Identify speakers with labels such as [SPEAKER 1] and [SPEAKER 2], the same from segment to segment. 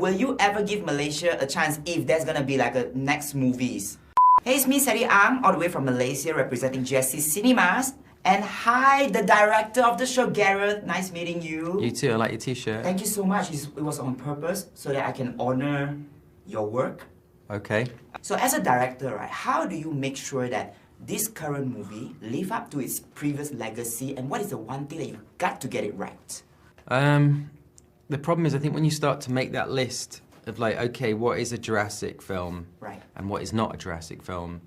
[SPEAKER 1] Will you ever give Malaysia a chance if there's gonna be like a next movies? Hey, it's me, Ceddy Ang, all the way from Malaysia, representing Jurassic Cinemas. And hi, the director of the show, Gareth. Nice meeting you.
[SPEAKER 2] You too, I like your t-shirt.
[SPEAKER 1] Thank you so much. It was on purpose so that I can honor your work.
[SPEAKER 2] Okay.
[SPEAKER 1] So as a director, right, how do you make sure that this current movie live up to its previous legacy, and what is the one thing that you got to get it right?
[SPEAKER 2] The problem is, I think when you start to make that list of like, okay, what is a Jurassic film?
[SPEAKER 1] Right.
[SPEAKER 2] And what is not a Jurassic film,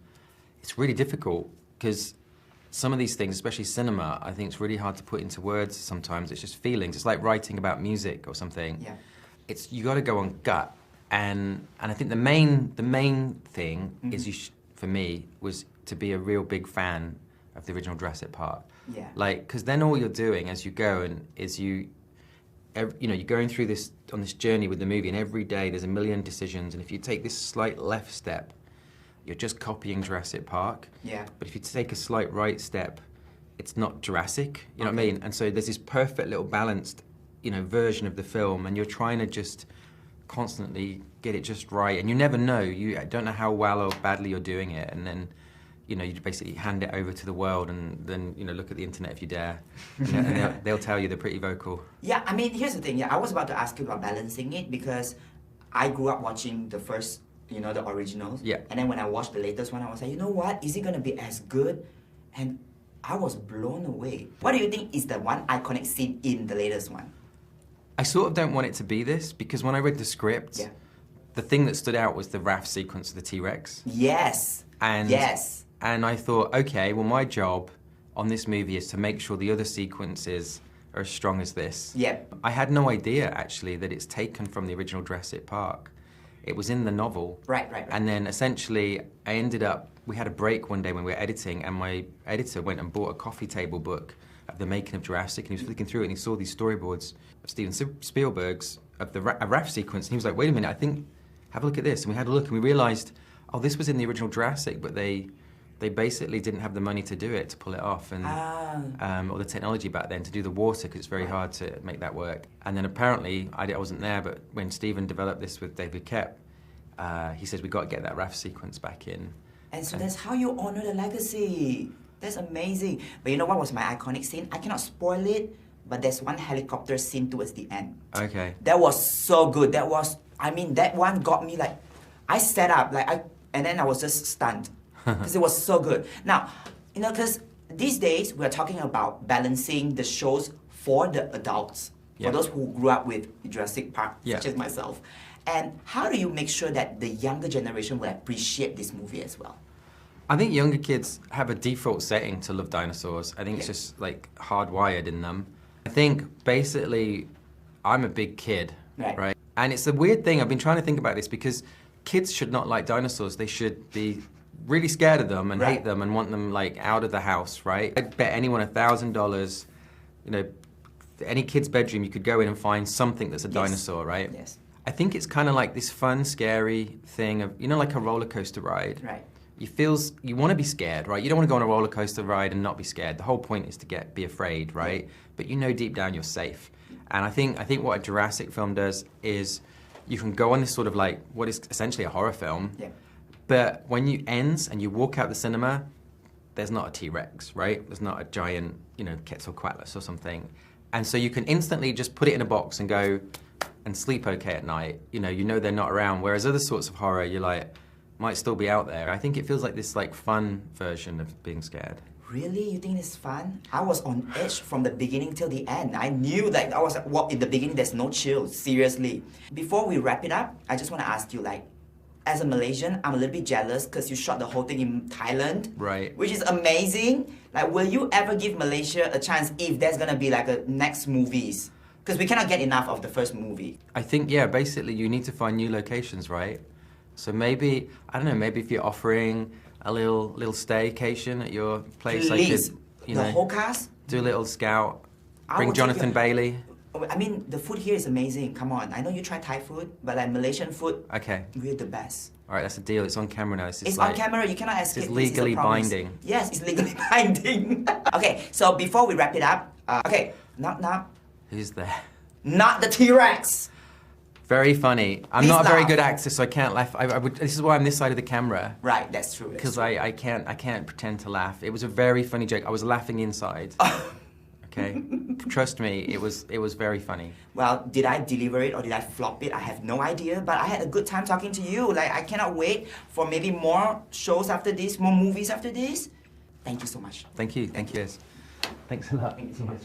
[SPEAKER 2] it's really difficult because some of these things, especially cinema, I think it's really hard to put into words sometimes. It's just feelings. It's like writing about music or something.
[SPEAKER 1] Yeah.
[SPEAKER 2] You got to go on gut. And I think the main thing is for me was to be a real big fan of the original Jurassic Park.
[SPEAKER 1] Yeah.
[SPEAKER 2] Like, because then all you're doing as you go is you're going through this on this journey with the movie, and every day there's a million decisions, and if you take this slight left step, you're just copying Jurassic Park.
[SPEAKER 1] Yeah.
[SPEAKER 2] But if you take a slight right step, it's not Jurassic. You know what I mean? And so there's this perfect little balanced, version of the film, and you're trying to just constantly get it just right, and you never know. You don't know how well or badly you're doing it, and then you basically hand it over to the world, and then look at the internet if you dare, and they'll tell you they're pretty vocal.
[SPEAKER 1] Yeah, I mean, here's the thing. Yeah, I was about to ask you about balancing it because I grew up watching the first, the originals.
[SPEAKER 2] Yeah.
[SPEAKER 1] And then when I watched the latest one, I was like, you know what? Is it gonna be as good? And I was blown away. What do you think is the one iconic scene in the latest one?
[SPEAKER 2] I sort of don't want it to be this, because when I read the script, the thing that stood out was the raft sequence of the T-Rex.
[SPEAKER 1] Yes.
[SPEAKER 2] And I thought, okay, well, my job on this movie is to make sure the other sequences are as strong as this.
[SPEAKER 1] Yep.
[SPEAKER 2] I had no idea, actually, that it's taken from the original Jurassic Park. It was in the novel.
[SPEAKER 1] Right.
[SPEAKER 2] And then, essentially, we had a break one day when we were editing, and my editor went and bought a coffee table book of the making of Jurassic, and he was flicking through it, and he saw these storyboards of Steven Spielberg's of the raft sequence, and he was like, wait a minute, have a look at this. And we had a look, and we realized, oh, this was in the original Jurassic, but they basically didn't have the money to do it, to pull it off, and or the technology back then to do the water, because it's very hard to make that work. And then apparently, I wasn't there, but when Steven developed this with David Koepp, he says, we got to get that raft sequence back in.
[SPEAKER 1] And so that's how you honor the legacy. That's amazing. But you know what was my iconic scene? I cannot spoil it, but there's one helicopter scene towards the end. Okay. That was so good. That one got me like, I sat up, and then I was just stunned. Because it was so good. Now, because these days we're talking about balancing the shows for the adults, for those who grew up with Jurassic Park, such as myself. And how do you make sure that the younger generation will appreciate this movie as well?
[SPEAKER 2] I think younger kids have a default setting to love dinosaurs. I think it's just like hardwired in them. I think basically I'm a big kid, right? And it's a weird thing, I've been trying to think about this, because kids should not like dinosaurs. They should be really scared of them and hate them and want them like out of the house, right? I'd bet anyone $1,000, any kid's bedroom you could go in and find something that's a dinosaur, right?
[SPEAKER 1] Yes.
[SPEAKER 2] I think it's kind of like this fun, scary thing of, like a roller coaster ride.
[SPEAKER 1] Right.
[SPEAKER 2] You want to be scared, right? You don't want to go on a roller coaster ride and not be scared. The whole point is to be afraid, right? But deep down you're safe. And I think what a Jurassic film does is you can go on this sort of like what is essentially a horror film. Yeah. But when you ends and you walk out the cinema, there's not a T-Rex, right? There's not a giant, Quetzalcoatlus or something. And so you can instantly just put it in a box and go and sleep okay at night. You know they're not around. Whereas other sorts of horror, you're like, might still be out there. I think it feels like this fun version of being scared.
[SPEAKER 1] Really? You think it's fun? I was on edge from the beginning till the end. I knew I was in the beginning there's no chill, seriously. Before we wrap it up, I just want to ask you as a Malaysian, I'm a little bit jealous because you shot the whole thing in Thailand. Right. Which is amazing. Will you ever give Malaysia a chance if there's gonna be a next movies? Because we cannot get enough of the first movie.
[SPEAKER 2] I think, basically you need to find new locations, right? So maybe, I don't know, maybe if you're offering a little staycation at your place,
[SPEAKER 1] Please.
[SPEAKER 2] I could,
[SPEAKER 1] the whole cast?
[SPEAKER 2] Do a little scout, bring Jonathan Bailey.
[SPEAKER 1] I mean, the food here is amazing, come on. I know you try Thai food, but Malaysian food, we're the best.
[SPEAKER 2] All right, that's a deal, it's on camera now.
[SPEAKER 1] It's on camera, you cannot escape.
[SPEAKER 2] It's legally binding.
[SPEAKER 1] Yes, it's legally binding. Okay, so before we wrap it up, knock knock.
[SPEAKER 2] Who's there?
[SPEAKER 1] Not the T-Rex.
[SPEAKER 2] Very funny. I'm
[SPEAKER 1] Please
[SPEAKER 2] not a very
[SPEAKER 1] laugh.
[SPEAKER 2] good actor, so I can't laugh. This is why I'm this side of the camera.
[SPEAKER 1] Right, that's true.
[SPEAKER 2] Because I can't pretend to laugh. It was a very funny joke. I was laughing inside. Okay, trust me, it was very funny.
[SPEAKER 1] Well, did I deliver it or did I flop it? I have no idea, but I had a good time talking to you. Like, I cannot wait for maybe more shows after this, more movies after this. Thank you so much.
[SPEAKER 2] Thank you. Yes. Thanks a lot.
[SPEAKER 1] Thank you so much.